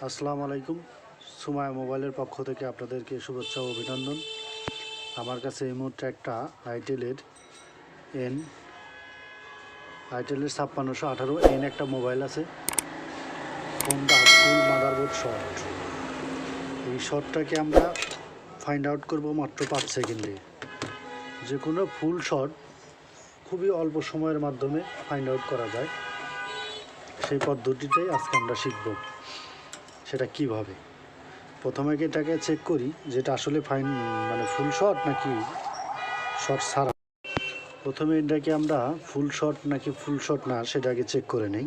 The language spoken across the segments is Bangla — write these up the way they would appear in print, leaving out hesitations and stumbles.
আসসালামু আলাইকুম। সুমায়া মোবাইলের পক্ষ থেকে আপনাদেরকে শুভেচ্ছা ও অভিনন্দন। আমার কাছে এই মুহূর্তে একটা আইটেলের 5618 একটা মোবাইল আছে। ফোনটা ফুল মাদারবোর্ড শর্ট। এই শর্টটাকে আমরা ফাইন্ড আউট করব মাত্র 5 সেকেন্ডে। যে কোনো ফুল শর্ট খুবই অল্প সময়ের মাধ্যমে ফাইন্ড আউট করা যায়। সেই পদ্ধতিটাই আজকে আমরা শিখব। সেটা কিভাবে? প্রথমে এটাকে চেক করি যেটা আসলে ফুল শট নাকি শর্ট ছাড়া। প্রথমে এটাকে আমরা ফুল শট নাকি ফুল শট না সেটাকে চেক করে নেই।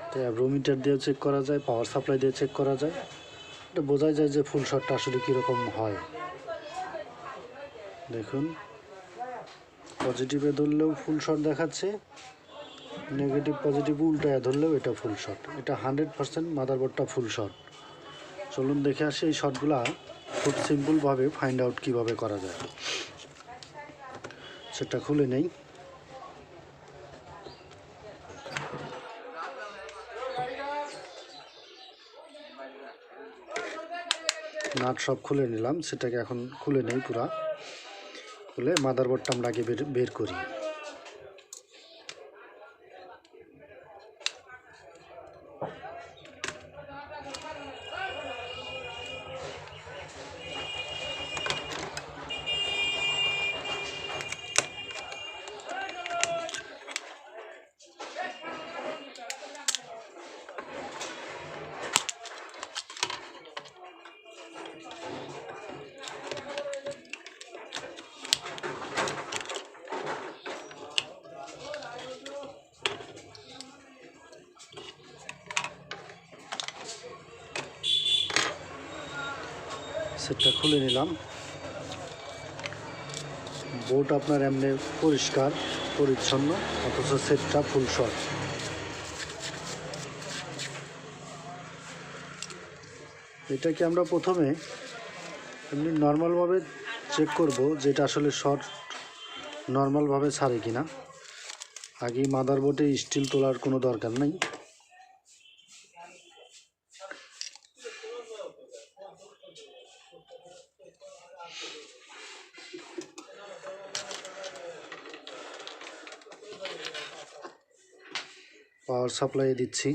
তো অ্যাব্রোমিটার দিয়েও চেক করা যায়, পাওয়ার সাপ্লাই দিয়ে চেক করা যায়। এটা বোঝা যায় যে ফুল শটটা আসলে কীরকম হয়। দেখুন, পজিটিভে ধরলেও ফুল শট দেখাচ্ছে, নেগেটিভ পজিটিভ উল্টায় ধরলেও এটা ফুল শট। এটা 100% মাদারবোর্ডটা ফুল শট। চলুন দেখে আসি এই শটগুলা খুব সিম্পলভাবে ফাইন্ড আউট কীভাবে করা যায়। সেটা খুলে নেই। নাট সব খুলে নিলাম, সেটাকে এখন খুলে নেই পুরা। খুলে মাদারবোর্ডটা আমরা আগে বের করি। সেটটা খুলে নিলাম। বোর্ড আপনার এমনি পরিষ্কার পরিচ্ছন্ন, অথচ সেটটা ফুল শর্ট। এটাকে আমরা প্রথমে এমনি নর্মালভাবে চেক করব যেটা আসলে শর্ট নর্মালভাবে ছাড়ে কিনা। আগেই মাদারবোর্ডে স্টিল তোলার কোনো দরকার নেই। পাওয়ার সাপ্লাই দিচ্ছি।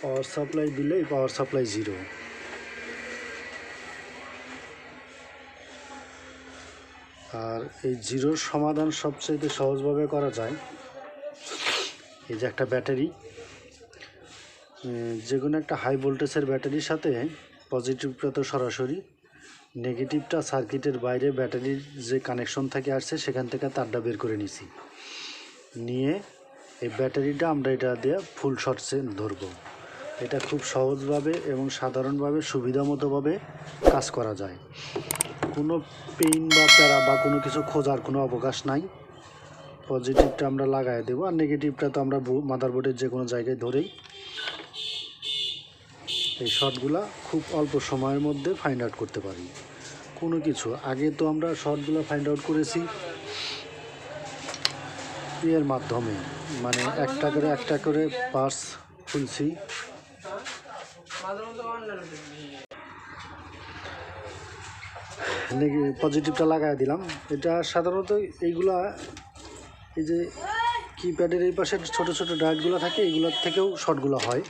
পাওয়ার সাপ্লাই দিলেই পাওয়ার সাপ্লাই 0। আর এই 0-র সমাধান সবচেয়ে সহজভাবে করা যায়। এই যে একটা ব্যাটারি, যে কোনো একটা হাই ভোল্টেজের ব্যাটারির সাথে পজিটিভটা তো সরাসরি, নেগেটিভটা সার্কিটের বাইরে ব্যাটারির যে কানেকশন থেকে আসছে সেখান থেকে তারটা বের করে নিছি। নিয়ে এই ব্যাটারিটা আমরা এটা দিয়ে ফুল শর্টসে ধরবো। এটা খুব সহজভাবে এবং সাধারণভাবে সুবিধা মতোভাবে কাজ করা যায়। কোনো পেইন বা প্যারা বা কোনো কিছু খোঁজার কোনো অবকাশ নাই। পজিটিভটা আমরা লাগাই দেবো, আর নেগেটিভটা তো আমরা মাদারবোর্ডের যে কোনো জায়গায় ধরেই এই শর্টগুলা খুব অল্প সময়ের মধ্যে ফাইন্ড আউট করতে পারি। কোনো কিছু আগে তো আমরা শর্টগুলো ফাইন্ড আউট করেছি এর মাধ্যমে, মানে একটা করে পার্টস খুলছি। পজিটিভটা লাগাই দিলাম। এটা সাধারণত এইগুলা, এই যে কিপ্যাডের এই পাশে ছোট ছোট ডায়েটগুলো থাকে, এইগুলোর থেকেও শর্টগুলো হয়।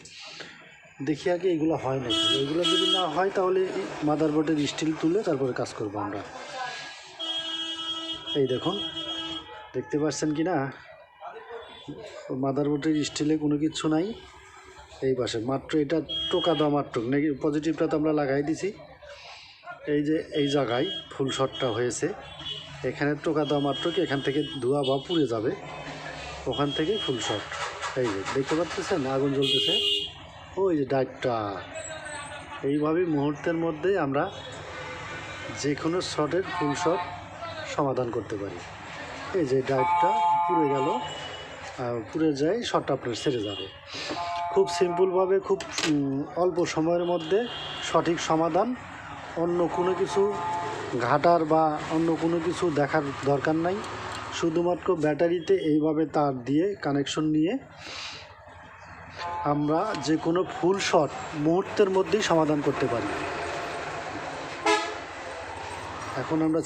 দেখি আগে এগুলো হয় নাকি। এগুলো যদি না হয় তাহলে মাদারবোর্ডের স্টিল তুলে তারপরে কাজ করব আমরা। এই দেখুন, দেখতে পাচ্ছেন কি না, মাদারবোর্ডের স্টিলে কোনো কিছু নাই। এই পাশে মাত্র এটা টোকা দেওয়া মাত্র, পজিটিভটা তো আমরা লাগাই দিছি। এই যে এই জায়গায় ফুল শটটা হয়েছে, এখানে টোকা দেওয়া মাত্র কি এখান থেকে ধোঁয়া বা পুড়ে যাবে, ওখান থেকেই ফুল শট। এই যে দেখতে পাচ্ছেন আগুন জ্বলতেছে, ওই যে ডাইটটা। এইভাবেই মুহূর্তের মধ্যে আমরা যে কোনো শটের ফুল শট সমাধান করতে পারি। এই যে ডাইটটা পুড়ে গেল, পুড়ে যায়, শটটা আপনার ছেড়ে যাবে। খুব সিম্পলভাবে, খুব অল্প সময়ের মধ্যে সঠিক সমাধান। অন্য কোনো কিছু ঘাটার বা অন্য কোনো কিছু দেখার দরকার নাই। শুধুমাত্র ব্যাটারিতে এইভাবে তার দিয়ে কানেকশন নিয়ে আমরা যে কোনো ফুল শর্ট মুহূর্তের মধ্যেই সমাধান করতে পারি। এখন আমরা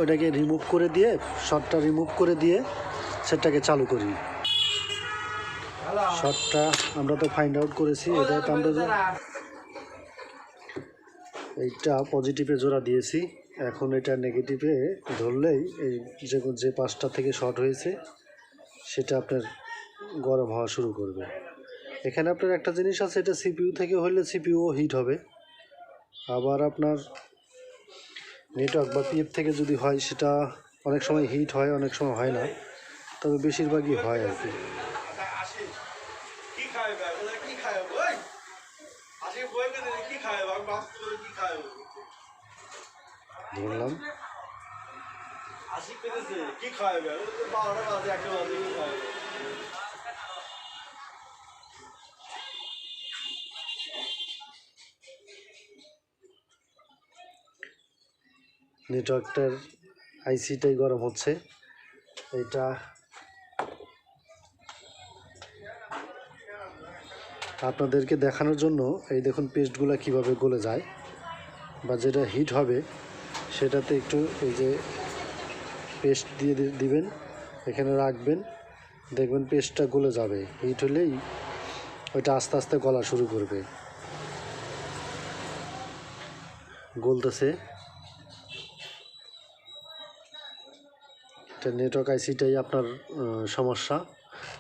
ওটাকে রিমুভ করে দিয়ে শর্টটা রিমুভ করে দিয়ে সেটটাকে চালু করি। শর্টটা আমরা তো ফাইন্ড আউট করেছি, এটা তো আমরা এইটা পজিটিভে জোড়া দিয়েছি। এখন এটা নেগেটিভে ধরলেই এই যে পাশটা থেকে শর্ট হয়েছে সেটা আপনার গরম হওয়া শুরু করবে। এখানে আপনার একটা জিনিস আছে, এটা সিপিইউ থেকে হলে সিপিইউ হিট হবে, আবার আপনার নেটওয়ার্ক বা পিএফ থেকে যদি হয় সেটা অনেক সময় হিট হয়, অনেক সময় হয় না, তবে বেশিরভাগই হয় আর কি। ধরলাম নেটওয়ার্কটার আইসিটাই গরম হচ্ছে। এটা আপনাদেরকে দেখানোর জন্য এই দেখুন পেস্টগুলো কিভাবে গলে যায়, বা যেটা হিট হবে সেটাতে একটু এই যে পেস্ট দিয়ে দিবেন, এখানে রাখবেন, দেখবেন পেস্টটা গলে যাবে। হিট হলেই ওইটা আস্তে আস্তে গলা শুরু করবে। গলতেছে। এটা নেটওয়ার্ক আইসিটাই আপনার সমস্যা,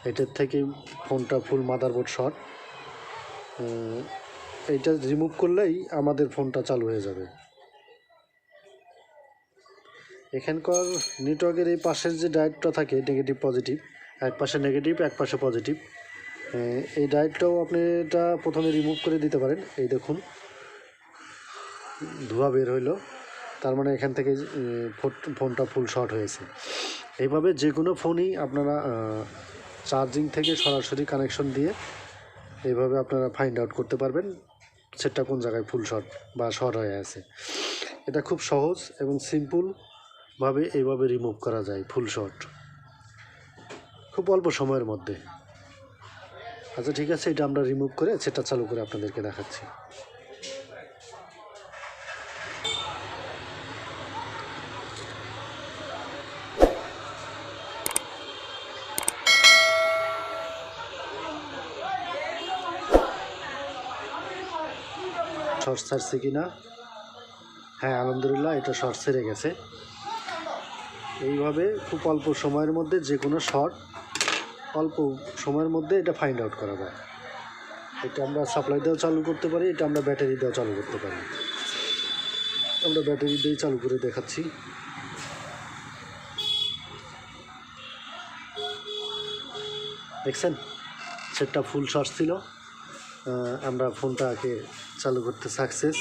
এটার থেকে ফোনটা ফুল মাদারবোর্ড শর্ট। এইটা রিমুভ করলেই আমাদের ফোনটা চালু হয়ে যাবে। এখানকার নেটওয়ার্কের এই পাশের যে ডায়োডটা থাকে নেগেটিভ পজিটিভ, এক পাশে নেগেটিভ এক পাশে পজিটিভ, এই ডায়োডটাও আপনি এটা প্রথমে রিমুভ করে দিতে পারেন। এই দেখুন ধোঁয়া বের হইলো, তার মানে এখান থেকে ফোনটা ফুল শর্ট হয়েছে। এইভাবে যে কোনো ফোনই আপনারা চার্জিং থেকে সরাসরি কানেকশন দিয়ে এইভাবে আপনারা ফাইন্ড আউট করতে পারবেন সেটটা কোন জায়গায় ফুল শর্ট বা শর্ট হয়ে আছে। এটা খুব সহজ এবং সিম্পলভাবে এইভাবে রিমুভ করা যায় ফুল শর্ট খুব অল্প সময়ের মধ্যে। আচ্ছা ঠিক আছে, এটা আমরা রিমুভ করে সেটা চালু করে আপনাদেরকে দেখাচ্ছি। শর্ট ছাড়ছে কিনা? হ্যাঁ আলহামদুলিল্লাহ, এটা শর্ট ছেড়ে গেছে। এইভাবে খুব অল্প সময়ের মধ্যে যে কোনো শর্ট অল্প সময়ের মধ্যে এটা ফাইন্ড আউট করা যায়। এটা আমরা সাপ্লাই দিয়েও চালু করতে পারি, এটা আমরা ব্যাটারি দিয়েও চালু করতে পারি। আমরা ব্যাটারি দিয়েই চালু করে দেখাচ্ছি। দেখছেন সেটটা ফুল শর্ট ছিল, আমরা ফোনটাকে চালু করতে সাকসেস।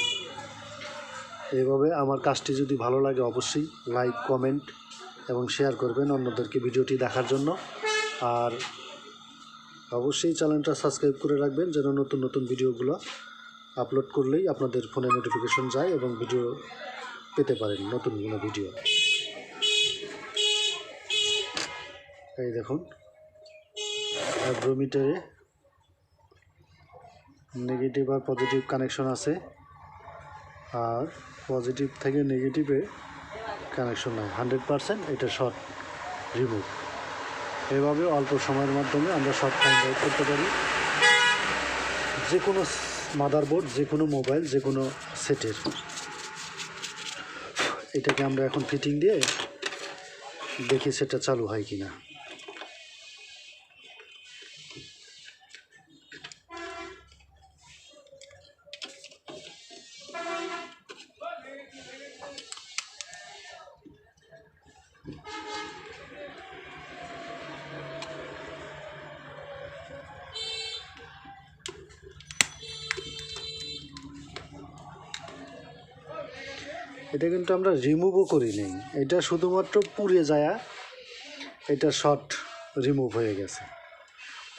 এইভাবে আমার কাজটি যদি ভালো লাগে অবশ্যই লাইক কমেন্ট এবং শেয়ার করবেন অন্যদেরকে ভিডিওটি দেখার জন্য। আর অবশ্যই চ্যানেলটা সাবস্ক্রাইব করে রাখবেন যেন নতুন নতুন ভিডিওগুলো আপলোড করলেই আপনাদের ফোনে নোটিফিকেশন যায় এবং ভিডিও পেতে পারেন, নতুন কোনো ভিডিও। এই দেখুন অ্যাড্রোমিটারে নেগেটিভ আর পজিটিভ কানেকশন আছে, আর পজিটিভ থেকে নেগেটিভে কানেকশন নাই, 100% এটা শর্ট রিমুভ। এভাবে অল্প সময়ের মাধ্যমে আমরা শর্ট ফাইন্ড আউট করতে পারি যে কোনো মাদারবোর্ড, যে কোনো মোবাইল, যে কোনো সেটের। এটাকে আমরা এখন ফিটিং দিয়ে দেখি সেটা চালু হয় কি না। এটা কিন্তু আমরা রিমুভও করি নেই, এটা শুধুমাত্র পুড়ে যায়, এটা শর্ট রিমুভ হয়ে গেছে,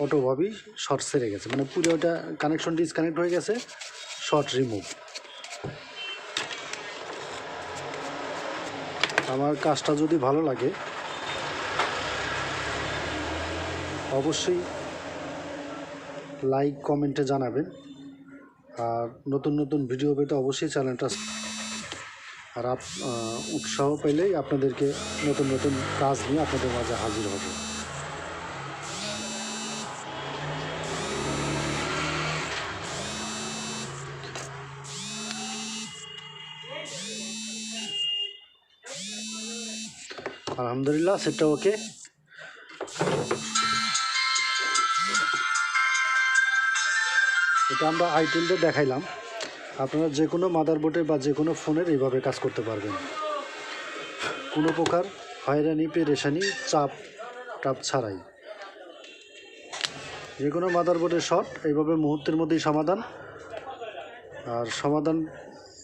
অটোভাবেই শর্ট সেরে গেছে, মানে পুরো ওটা কানেকশন ডিসকানেক্ট হয়ে গেছে, শর্ট রিমুভ। আমার কাজটা যদি ভালো লাগে অবশ্যই লাইক কমেন্টে জানাবেন। আর নতুন নতুন ভিডিও পেতে অবশ্যই চ্যানেলটা আর উৎসাহ পেলেই আপনাদেরকে নতুন নতুন কাজ নিয়ে আপনাদের মাঝে হাজির হব। আলহামদুলিল্লাহ, সেটা ওকে। এটা আমরা আইটেলটা দেখাইলাম। আপনারা যে কোনো মাদারবোর্ডে বা যে কোনো ফোনের এইভাবে কাজ করতে পারবেন, কোনো প্রকার হয়রানি পেরেশানি চাপ টাপ ছাড়াই। যে কোনো মাদারবোর্ডের শর্ট এইভাবে মুহূর্তের মধ্যেই সমাধান। আর সমাধান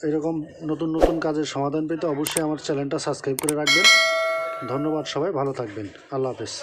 এরকম নতুন নতুন কাজের সমাধান পেতে অবশ্যই আমার চ্যানেলটা সাবস্ক্রাইব করে রাখবেন। ধন্যবাদ সবাই, ভালো থাকবেন। আল্লাহ হাফেজ।